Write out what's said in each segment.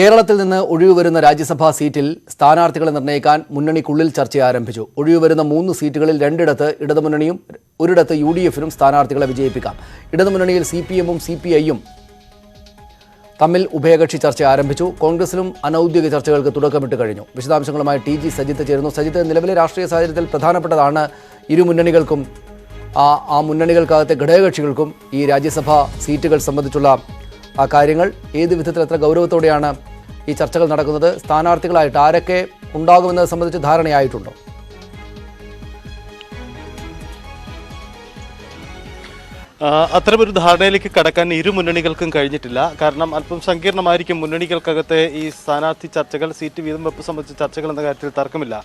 കേരളത്തിൽ നിന്ന് ഒഴിവുവരുന്ന രാജ്യസഭാ സീറ്റിൽ സ്ഥാനാർത്ഥികളെ നിർണ്ണയിക്കാൻ മുന്നണിക്കുള്ളിൽ ചർച്ച ആരംഭിച്ചു. ഒഴിവുവരുന്ന 3 സീറ്റുകളിൽ 2ഇടത്ത് ഇടതുമുന്നണിയും ഒരിടത്ത് UDF-നും സ്ഥാനാർത്ഥികളെ വിജയിപ്പിക്കാം. ഇടതുമുന്നണിയിൽ CPM-ഉം CPI-യും തമ്മിൽ ഉഭയകക്ഷി ചർച്ച ആരംഭിച്ചു. കോൺഗ്രസിലും അനൌദ്യോഗിക ചർച്ചകൾക്ക് തുടക്കമിട്ട് കഴിഞ്ഞു. വിശദാംശങ്ങളുമായി TG സജിത്ത് ചേരുന്നു. സജിത്ത്, നിലവിലെ രാഷ്ട്രീയ സാഹചര്യത്തിൽ പ്രധാനപ്പെട്ടതാണ് ഇരു മുന്നണികൾക്കും ആ മുന്നണികൾക്കകത്തെ ഘടകകക്ഷികൾക്കും ഈ രാജ്യസഭാ സീറ്റുകൾ സംബന്ധിച്ചുള്ള കാര്യങ്ങൾ. ഏത് വിധത്തിൽ എത്ര ഗൗരവത്തോടെയാണ് ഈ ചർച്ചകൾ നടക്കുന്നത്? സ്ഥാനാർത്ഥികളായിട്ട് ആരൊക്കെ ഉണ്ടാകുമെന്നത് സംബന്ധിച്ച് ധാരണയായിട്ടുണ്ടോ? അത്തരമൊരു ധാരണയിലേക്ക് കടക്കാൻ ഇരു മുന്നണികൾക്കും കഴിഞ്ഞിട്ടില്ല. കാരണം അല്പം സങ്കീർണമായിരിക്കും മുന്നണികൾക്കകത്തെ ഈ സ്ഥാനാർത്ഥി ചർച്ചകൾ, സീറ്റ് വീതം വെപ്പ് സംബന്ധിച്ച ചർച്ചകൾ എന്ന കാര്യത്തിൽ തർക്കമില്ല.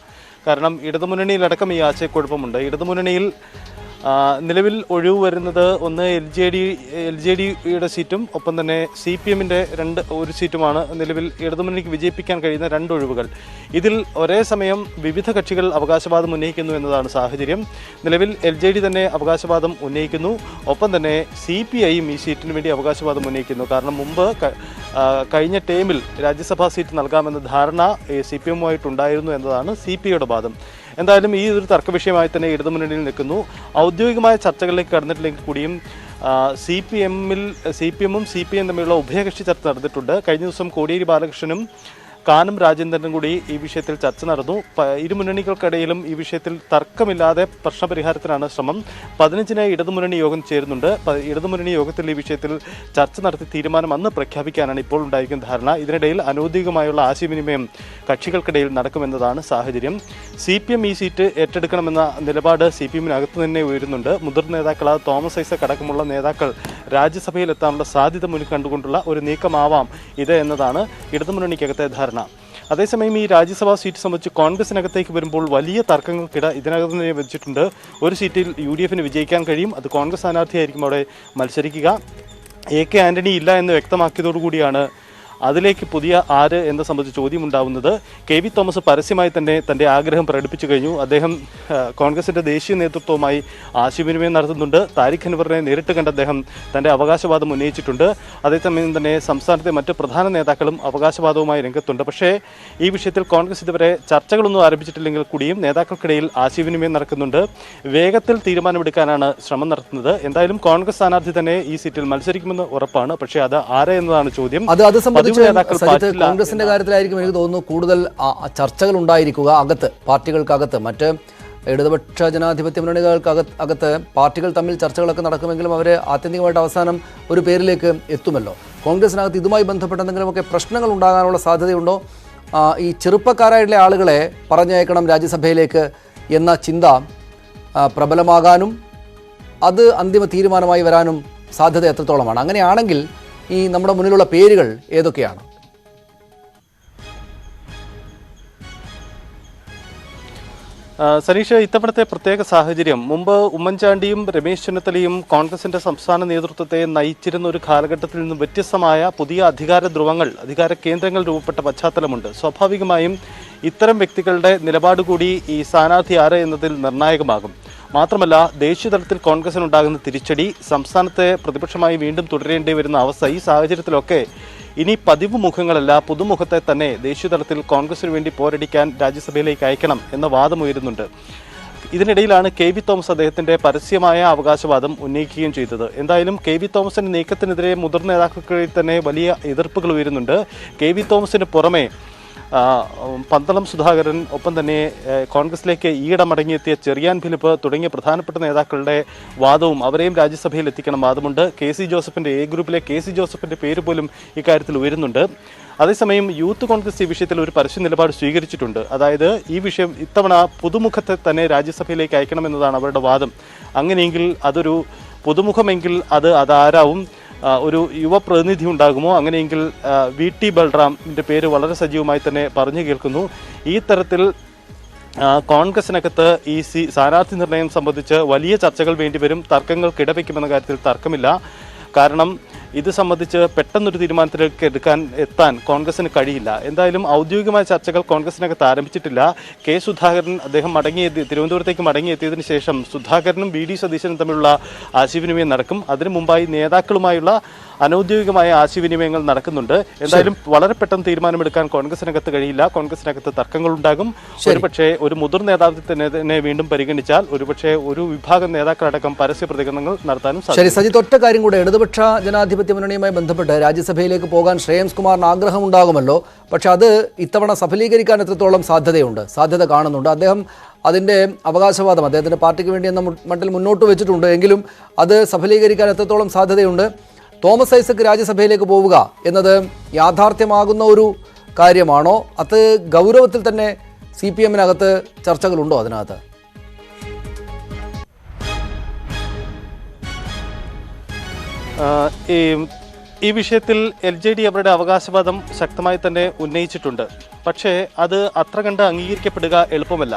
കാരണം ഇടതുമുന്നണിയിലടക്കം ഈ ആശയക്കുഴപ്പമുണ്ട്. ഇടതുമുന്നണിയിൽ നിലവിൽ ഒഴിവ് വരുന്നത് ഒന്ന് LJDയുടെ സീറ്റും ഒപ്പം തന്നെ CPM-ന്റെ ഒരു സീറ്റുമാണ് നിലവിൽ ഇടതുമുന്നണിക്ക് വിജയിപ്പിക്കാൻ കഴിയുന്ന 2 ഒഴിവുകൾ. ഇതിൽ ഒരേ സമയം വിവിധ കക്ഷികൾ അവകാശവാദം ഉന്നയിക്കുന്നു എന്നതാണ് സാഹചര്യം. നിലവിൽ LJD തന്നെ അവകാശവാദം ഉന്നയിക്കുന്നു, ഒപ്പം തന്നെ CPI-യും ഈ സീറ്റിന് വേണ്ടി അവകാശവാദം ഉന്നയിക്കുന്നു. കാരണം മുമ്പ് കഴിഞ്ഞ ടേമിൽ രാജ്യസഭാ സീറ്റ് നൽകാമെന്ന ധാരണ CPM-ഉമായിട്ടുണ്ടായിരുന്നു എന്നതാണ് CPI-യുടെ വാദം. എന്തായാലും ഈ ഒരു തർക്ക വിഷയമായി തന്നെ ഇടതുമുന്നണിയിൽ നിൽക്കുന്നു. ഔദ്യോഗികമായ ചർച്ചകളിലേക്ക് കടന്നിട്ടില്ലെങ്കിൽ കൂടിയും CPM-ഉം CPI-യും തമ്മിലുള്ള ഉഭയകക്ഷി ചർച്ച നടന്നിട്ടുണ്ട്. കഴിഞ്ഞ ദിവസം കോടിയേരി ബാലകൃഷ്ണനും കാനം രാജേന്ദ്രനും കൂടി ഈ വിഷയത്തിൽ ചർച്ച നടന്നു. ഇരു മുന്നണികൾക്കിടയിലും ഈ വിഷയത്തിൽ തർക്കമില്ലാതെ പ്രശ്നപരിഹാരത്തിനാണ് ശ്രമം. 15-ന് ഇടതുമുന്നണി യോഗം ചേരുന്നുണ്ട്. ഇടതുമുന്നണി യോഗത്തിൽ ഈ വിഷയത്തിൽ ചർച്ച നടത്തി തീരുമാനം അന്ന് പ്രഖ്യാപിക്കാനാണ് ഇപ്പോൾ ഉണ്ടായിരിക്കുന്ന ധാരണ. ഇതിനിടയിൽ അനൗദ്യോഗികമായുള്ള ആശയവിനിമയം കക്ഷികൾക്കിടയിൽ നടക്കുമെന്നതാണ് സാഹചര്യം. CPM ഈ സീറ്റ് ഏറ്റെടുക്കണമെന്ന നിലപാട് CPM-നകത്ത് തന്നെ ഉയരുന്നുണ്ട്. മുതിർന്ന നേതാക്കളായ തോമസ് ഐസക് അടക്കമുള്ള നേതാക്കൾ രാജ്യസഭയിൽ എത്താനുള്ള സാധ്യത മുന്നിൽ കണ്ടുകൊണ്ടുള്ള ഒരു നീക്കമാവാം ഇത് എന്നതാണ് ഇടതുമുന്നണിക്കകത്തെ ധാരണ. അതേസമയം ഈ രാജ്യസഭാ സീറ്റ് സംബന്ധിച്ച് കോൺഗ്രസിനകത്തേക്ക് വരുമ്പോൾ വലിയ തർക്കങ്ങൾക്കിട ഇതിനകത്ത് തന്നെ വെച്ചിട്ടുണ്ട്. ഒരു സീറ്റിൽ UDF-ന് വിജയിക്കാൻ കഴിയും, അത് കോൺഗ്രസ് സ്ഥാനാർത്ഥിയായിരിക്കും അവിടെ മത്സരിക്കുക. AK ആന്റണി ഇല്ല എന്ന് വ്യക്തമാക്കിയതോടുകൂടിയാണ് അതിലേക്ക് പുതിയ ആര് എന്ന സംബന്ധിച്ച് ചോദ്യമുണ്ടാവുന്നത്. KV തോമസ് പരസ്യമായി തന്നെ തൻ്റെ ആഗ്രഹം പ്രകടിപ്പിച്ചു കഴിഞ്ഞു. അദ്ദേഹം കോൺഗ്രസിൻ്റെ ദേശീയ നേതൃത്വവുമായി ആശയവിനിമയം നടത്തുന്നുണ്ട്. താരിഖ് അൻവറിനെ നേരിട്ട് കണ്ട് അദ്ദേഹം തൻ്റെ അവകാശവാദം ഉന്നയിച്ചിട്ടുണ്ട്. അതേസമയം തന്നെ സംസ്ഥാനത്തെ മറ്റ് പ്രധാന നേതാക്കളും അവകാശവാദവുമായി രംഗത്തുണ്ട്. പക്ഷേ ഈ വിഷയത്തിൽ കോൺഗ്രസ് ഇതുവരെ ചർച്ചകളൊന്നും ആരംഭിച്ചിട്ടില്ലെങ്കിൽ കൂടിയും നേതാക്കൾക്കിടയിൽ ആശയവിനിമയം നടക്കുന്നുണ്ട്. വേഗത്തിൽ തീരുമാനമെടുക്കാനാണ് ശ്രമം നടത്തുന്നത്. എന്തായാലും കോൺഗ്രസ് സ്ഥാനാർത്ഥി തന്നെ ഈ സീറ്റിൽ മത്സരിക്കുമെന്ന് ഉറപ്പാണ്. പക്ഷേ അത് ആരെ എന്നതാണ് ചോദ്യം. കോൺഗ്രസിന്റെ കാര്യത്തിലായിരിക്കും എനിക്ക് തോന്നുന്നു കൂടുതൽ ചർച്ചകൾ ഉണ്ടായിരിക്കുക അകത്ത്, പാർട്ടികൾക്കകത്ത്. മറ്റ് ഇടതുപക്ഷ ജനാധിപത്യ മുന്നണികൾക്കകത്ത് പാർട്ടികൾ തമ്മിൽ ചർച്ചകളൊക്കെ നടക്കുമെങ്കിലും അവർ ആത്യന്തികമായിട്ട് അവസാനം ഒരു പേരിലേക്ക് എത്തുമല്ലോ. കോൺഗ്രസിനകത്ത് ഇതുമായി ബന്ധപ്പെട്ട എന്തെങ്കിലുമൊക്കെ പ്രശ്നങ്ങൾ ഉണ്ടാകാനുള്ള സാധ്യതയുണ്ടോ? ഈ ചെറുപ്പക്കാരായിട്ടുള്ള ആളുകളെ പറഞ്ഞയക്കണം രാജ്യസഭയിലേക്ക് എന്ന ചിന്ത പ്രബലമാകാനും അത് അന്തിമ തീരുമാനമായി വരാനും സാധ്യത എത്രത്തോളമാണ്? അങ്ങനെയാണെങ്കിൽ ഈ നമ്മുടെ മുന്നിലുള്ള പേരുകൾ ഏതൊക്കെയാണ്? സനീഷ്, ഇത്തവണത്തെ പ്രത്യേക സാഹചര്യം മുമ്പ് ഉമ്മൻചാണ്ടിയും രമേശ് ചെന്നിത്തലയും കോൺഗ്രസിന്റെ സംസ്ഥാന നേതൃത്വത്തെ നയിച്ചിരുന്ന ഒരു കാലഘട്ടത്തിൽ നിന്നും വ്യത്യസ്തമായ പുതിയ അധികാര കേന്ദ്രങ്ങൾ രൂപപ്പെട്ട പശ്ചാത്തലമുണ്ട്. സ്വാഭാവികമായും ഇത്തരം വ്യക്തികളുടെ നിലപാട് കൂടി ഈ സ്ഥാനാർത്ഥി ആര് എന്നതിൽ നിർണായകമാകും. മാത്രമല്ല, ദേശീയ തലത്തിൽ കോൺഗ്രസിനുണ്ടാകുന്ന തിരിച്ചടി, സംസ്ഥാനത്തെ പ്രതിപക്ഷമായി വീണ്ടും തുടരേണ്ടി വരുന്ന അവസ്ഥ, ഈ സാഹചര്യത്തിലൊക്കെ ഇനി പതിവ് മുഖങ്ങളല്ല, പുതുമുഖത്തെ തന്നെ ദേശീയ തലത്തിൽ കോൺഗ്രസിന് വേണ്ടി പോരടിക്കാൻ രാജ്യസഭയിലേക്ക് അയക്കണം എന്ന വാദം ഉയരുന്നുണ്ട്. ഇതിനിടയിലാണ് KV തോമസ് അദ്ദേഹത്തിന്റെ പരസ്യമായ അവകാശവാദം ഉന്നയിക്കുകയും ചെയ്തത്. എന്തായാലും KV തോമസിന്റെ നീക്കത്തിനെതിരെ മുതിർന്ന നേതാക്കൾക്കിടയിൽ തന്നെ വലിയ എതിർപ്പുകൾ ഉയരുന്നുണ്ട്. KV തോമസിന് പുറമെ പന്തളം സുധാകരൻ, ഒപ്പം തന്നെ കോൺഗ്രസിലേക്ക് ഈയിടെ മടങ്ങിയെത്തിയ ചെറിയാൻ ഫിലിപ്പ് തുടങ്ങിയ പ്രധാനപ്പെട്ട നേതാക്കളുടെ വാദവും അവരെയും രാജ്യസഭയിൽ എത്തിക്കണം വാദമുണ്ട്. KC ജോസഫിന്റെ ഗ്രൂപ്പിലെ KC ജോസഫിന്റെ പേര് പോലും ഇക്കാര്യത്തിൽ ഉയരുന്നുണ്ട്. അതേസമയം യൂത്ത് കോൺഗ്രസ് ഈ വിഷയത്തിൽ ഒരു പരസ്യ നിലപാട് സ്വീകരിച്ചിട്ടുണ്ട്. അതായത് ഈ വിഷയം ഇത്തവണ പുതുമുഖത്തെ തന്നെ രാജ്യസഭയിലേക്ക് അയക്കണമെന്നതാണ് അവരുടെ വാദം. അങ്ങനെയെങ്കിൽ അതൊരു പുതുമുഖമെങ്കിൽ അതാരാവും? ഒരു യുവ പ്രതിനിധി ഉണ്ടാകുമോ? അങ്ങനെയെങ്കിൽ VT ബൽറാമിൻ്റെ പേര് വളരെ സജീവമായി തന്നെ പറഞ്ഞു കേൾക്കുന്നു. ഈ തരത്തിൽ കോൺഗ്രസിനകത്ത് ഈ സ്ഥാനാർത്ഥി നിർണയം സംബന്ധിച്ച് വലിയ ചർച്ചകൾ വേണ്ടിവരും. തർക്കങ്ങൾക്ക് ഇടവയ്ക്കുമെന്ന കാര്യത്തിൽ തർക്കമില്ല. കാരണം ഇത് സംബന്ധിച്ച് പെട്ടെന്നൊരു തീരുമാനത്തിലേക്ക് എത്താൻ കോൺഗ്രസിന് കഴിയില്ല. എന്തായാലും ഔദ്യോഗികമായ ചർച്ചകൾ കോൺഗ്രസിനകത്ത് ആരംഭിച്ചിട്ടില്ല. കെ സുധാകരൻ അദ്ദേഹം തിരുവനന്തപുരത്തേക്ക് മടങ്ങിയെത്തിയതിനു ശേഷം സുധാകരനും VD സതീശനും തമ്മിലുള്ള ആശയവിനിമയം നടക്കും. അതിനു മുമ്പായി നേതാക്കളുമായുള്ള അനൌദ്യോഗികമായ ആശയവിനിമയങ്ങൾ നടക്കുന്നുണ്ട്. എന്തായാലും വളരെ പെട്ടെന്ന് തീരുമാനമെടുക്കാൻ കോൺഗ്രസിനകത്ത് കഴിയില്ല. കോൺഗ്രസിനകത്ത് തർക്കങ്ങളുണ്ടാകും. ഒരുപക്ഷെ ഒരു മുതിർന്ന നേതാവിനെ വീണ്ടും പരിഗണിച്ചാൽ ഒരുപക്ഷെ ഒരു വിഭാഗം നേതാക്കളടക്കം പരസ്യ പ്രതികരണങ്ങൾ നടത്താനും ശരി. സാധിക്കും. സജിത്ത്, ഒറ്റ കാര്യം കൂടെ, ഇടതുപക്ഷ ജനാധിപത്യ മുന്നണിയുമായി ബന്ധപ്പെട്ട് രാജ്യസഭയിലേക്ക് പോകാൻ ശ്രേയംസ് കുമാറിന് ആഗ്രഹമുണ്ടാകുമല്ലോ. പക്ഷെ അത് ഇത്തവണ സഫലീകരിക്കാൻ എത്രത്തോളം സാധ്യത കാണുന്നുണ്ട്? അദ്ദേഹം അതിൻ്റെ അവകാശവാദം അദ്ദേഹത്തിൻ്റെ പാർട്ടിക്ക് വേണ്ടി എന്ന മട്ടിൽ മുന്നോട്ട് വെച്ചിട്ടുണ്ട്. എങ്കിലും അത് സഫലീകരിക്കാൻ എത്രത്തോളം സാധ്യതയുണ്ട്? തോമസ് ഐസക് രാജ്യസഭയിലേക്ക് പോവുക എന്നത് യാഥാർത്ഥ്യമാകുന്ന ഒരു കാര്യമാണോ? അത് ഗൗരവത്തിൽ തന്നെ CPM-നകത്ത് ചർച്ചകളുണ്ടോ അതിനകത്ത്? ഈ വിഷയത്തിൽ LJD അവരുടെ അവകാശവാദം ശക്തമായി തന്നെ ഉന്നയിച്ചിട്ടുണ്ട്. പക്ഷേ അത് അത്ര കണ്ട് അംഗീകരിക്കപ്പെടുക എളുപ്പമല്ല.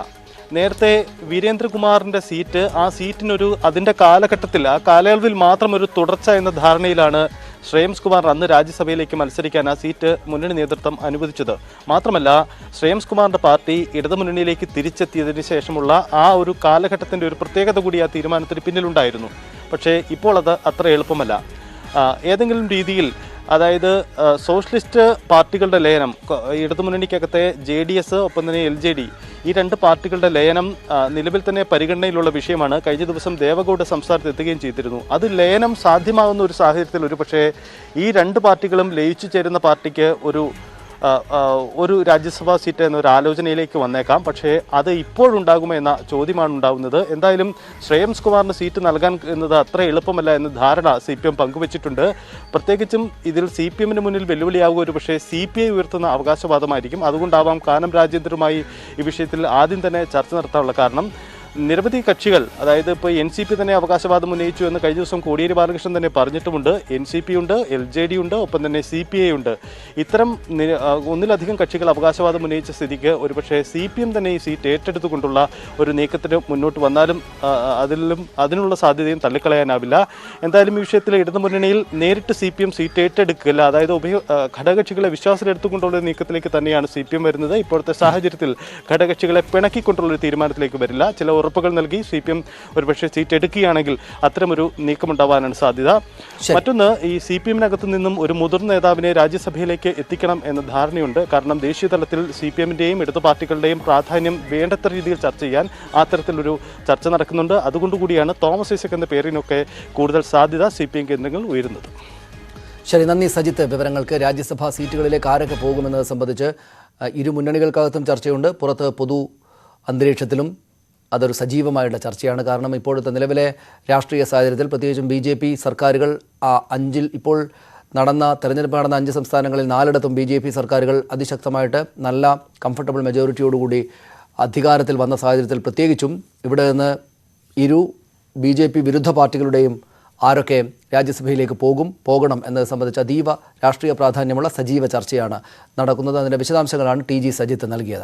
നേരത്തെ വീരേന്ദ്രകുമാറിൻ്റെ സീറ്റ്, ആ സീറ്റിനൊരു അതിൻ്റെ കാലഘട്ടത്തിൽ, ആ കാലയളവിൽ മാത്രം ഒരു തുടർച്ച എന്ന ധാരണയിലാണ് ശ്രേയംസ് കുമാർ അന്ന് രാജ്യസഭയിലേക്ക് മത്സരിക്കാൻ ആ സീറ്റ് മുന്നണി നേതൃത്വം അനുവദിച്ചത്. മാത്രമല്ല, ശ്രേയംസ് കുമാറിൻ്റെ പാർട്ടി ഇടതുമുന്നണിയിലേക്ക് തിരിച്ചെത്തിയതിന് ശേഷമുള്ള ആ ഒരു കാലഘട്ടത്തിൻ്റെ ഒരു പ്രത്യേകത കൂടി ആ തീരുമാനത്തിന് പിന്നിലുണ്ടായിരുന്നു. പക്ഷേ ഇപ്പോൾ അത് അത്ര എളുപ്പമല്ല. ഏതെങ്കിലും രീതിയിൽ, അതായത് സോഷ്യലിസ്റ്റ് പാർട്ടികളുടെ ലയനം, ഇടതുമുന്നണിക്കകത്തെ JDS ഒപ്പം തന്നെ LJD, ഈ രണ്ട് പാർട്ടികളുടെ ലയനം നിലവിൽ തന്നെ പരിഗണനയിലുള്ള വിഷയമാണ്. കഴിഞ്ഞ ദിവസം ദേവഗൌഡ സംസ്ഥാനത്ത് എത്തുകയും ചെയ്തിരുന്നു. അത് ലയനം സാധ്യമാകുന്ന ഒരു സാഹചര്യത്തിൽ ഒരു പക്ഷേ ഈ രണ്ട് പാർട്ടികളും ലയിച്ചു ചേരുന്ന പാർട്ടിക്ക് ഒരു രാജ്യസഭാ സീറ്റ് എന്നൊരു ആലോചനയിലേക്ക് വന്നേക്കാം. പക്ഷേ അത് ഇപ്പോഴുണ്ടാകുമോ എന്ന ചോദ്യമാണ് ഉണ്ടാകുന്നത്. എന്തായാലും ശ്രേയംസ് കുമാറിന് സീറ്റ് നൽകാൻ എന്നത് അത്ര എളുപ്പമല്ല എന്ന ധാരണ CPM പങ്കുവച്ചിട്ടുണ്ട്. പ്രത്യേകിച്ചും ഇതിൽ CPM-ന് മുന്നിൽ വെല്ലുവിളിയാകുക ഒരു പക്ഷേ CPI ഉയർത്തുന്ന അവകാശവാദമായിരിക്കും. അതുകൊണ്ടാവാം കാനം രാജേന്ദ്രനുമായി ഈ വിഷയത്തിൽ ആദ്യം തന്നെ ചർച്ച നടത്താനുള്ള കാരണം. നിരവധി കക്ഷികൾ, അതായത് ഇപ്പോൾ NCP തന്നെ അവകാശവാദം ഉന്നയിച്ചു എന്ന് കഴിഞ്ഞ ദിവസം കോടിയേരി ബാലകൃഷ്ണൻ തന്നെ പറഞ്ഞിട്ടുമുണ്ട്. NCP ഉണ്ട്, LJD ഉണ്ട്, ഒപ്പം തന്നെ CPI ഉണ്ട്. ഇത്തരം ഒന്നിലധികം കക്ഷികൾ അവകാശവാദം ഉന്നയിച്ച സ്ഥിതിക്ക് ഒരുപക്ഷെ CPM തന്നെ ഈ സീറ്റ് ഏറ്റെടുത്തുകൊണ്ടുള്ള ഒരു നീക്കത്തിന് മുന്നോട്ട് വന്നാലും അതിനുള്ള സാധ്യതയും തള്ളിക്കളയാനാവില്ല. എന്തായാലും ഈ വിഷയത്തിൽ ഇടതുമുന്നണിയിൽ നേരിട്ട് CPM സീറ്റ് ഏറ്റെടുക്കില്ല. അതായത് ഘടകകക്ഷികളെ വിശ്വാസത്തിലെടുത്തുകൊണ്ടുള്ള നീക്കത്തിലേക്ക് തന്നെയാണ് CPM വരുന്നത്. ഇപ്പോഴത്തെ സാഹചര്യത്തിൽ ഘടകകക്ഷികളെ പിണക്കിക്കൊണ്ടുള്ളൊരു തീരുമാനത്തിലേക്ക് വരില്ല. ചില ഉറപ്പുകൾ നൽകി CPM ഒരുപക്ഷെ സീറ്റ് എടുക്കുകയാണെങ്കിൽ അത്തരമൊരു നീക്കമുണ്ടാവാനാണ് സാധ്യത. മറ്റൊന്ന്, ഈ CPM-നകത്ത് നിന്നും ഒരു മുതിർന്ന നേതാവിനെ രാജ്യസഭയിലേക്ക് എത്തിക്കണം എന്ന ധാരണയുണ്ട്. കാരണം ദേശീയ തലത്തിൽ CPM-ന്റെയും ഇടതു പാർട്ടികളുടെയും പ്രാധാന്യം വേണ്ടത്ര രീതിയിൽ ചർച്ച ചെയ്യാൻ അത്തരത്തിലൊരു ചർച്ച നടക്കുന്നുണ്ട്. അതുകൊണ്ടുകൂടിയാണ് തോമസ് ഐസക് എന്ന പേരിനൊക്കെ കൂടുതൽ സാധ്യത CPM കേന്ദ്രങ്ങൾ ഉയരുന്നത്. ശരി, നന്ദി സജിത്ത് വിവരങ്ങൾക്ക്. രാജ്യസഭാ സീറ്റുകളിലേക്ക് ആരൊക്കെ പോകുമെന്നത് സംബന്ധിച്ച് ഇരു മുന്നണികൾക്കകത്തും ചർച്ചയുണ്ട്. പുറത്ത് പൊതു അന്തരീക്ഷത്തിലും അതൊരു സജീവമായുള്ള ചർച്ചയാണ്. കാരണം ഇപ്പോഴത്തെ നിലവിലെ രാഷ്ട്രീയ സാഹചര്യത്തിൽ പ്രത്യേകിച്ചും BJP സർക്കാരുകൾ ഇപ്പോൾ തെരഞ്ഞെടുപ്പ് നടന്ന 5 സംസ്ഥാനങ്ങളിൽ 4ഇടത്തും BJP സർക്കാരുകൾ അതിശക്തമായിട്ട് നല്ല കംഫർട്ടബിൾ മെജോറിറ്റിയോടുകൂടി അധികാരത്തിൽ വന്ന സാഹചര്യത്തിൽ പ്രത്യേകിച്ചും ഇവിടെ നിന്ന് ഇരു BJP വിരുദ്ധ പാർട്ടികളുടെയും ആരൊക്കെ രാജ്യസഭയിലേക്ക് പോകണം എന്നത് സംബന്ധിച്ച് അതീവ രാഷ്ട്രീയ പ്രാധാന്യമുള്ള സജീവ ചർച്ചയാണ് നടക്കുന്നത്. അതിൻ്റെ വിശദാംശങ്ങളാണ് TG സജിത്ത് നൽകിയത്.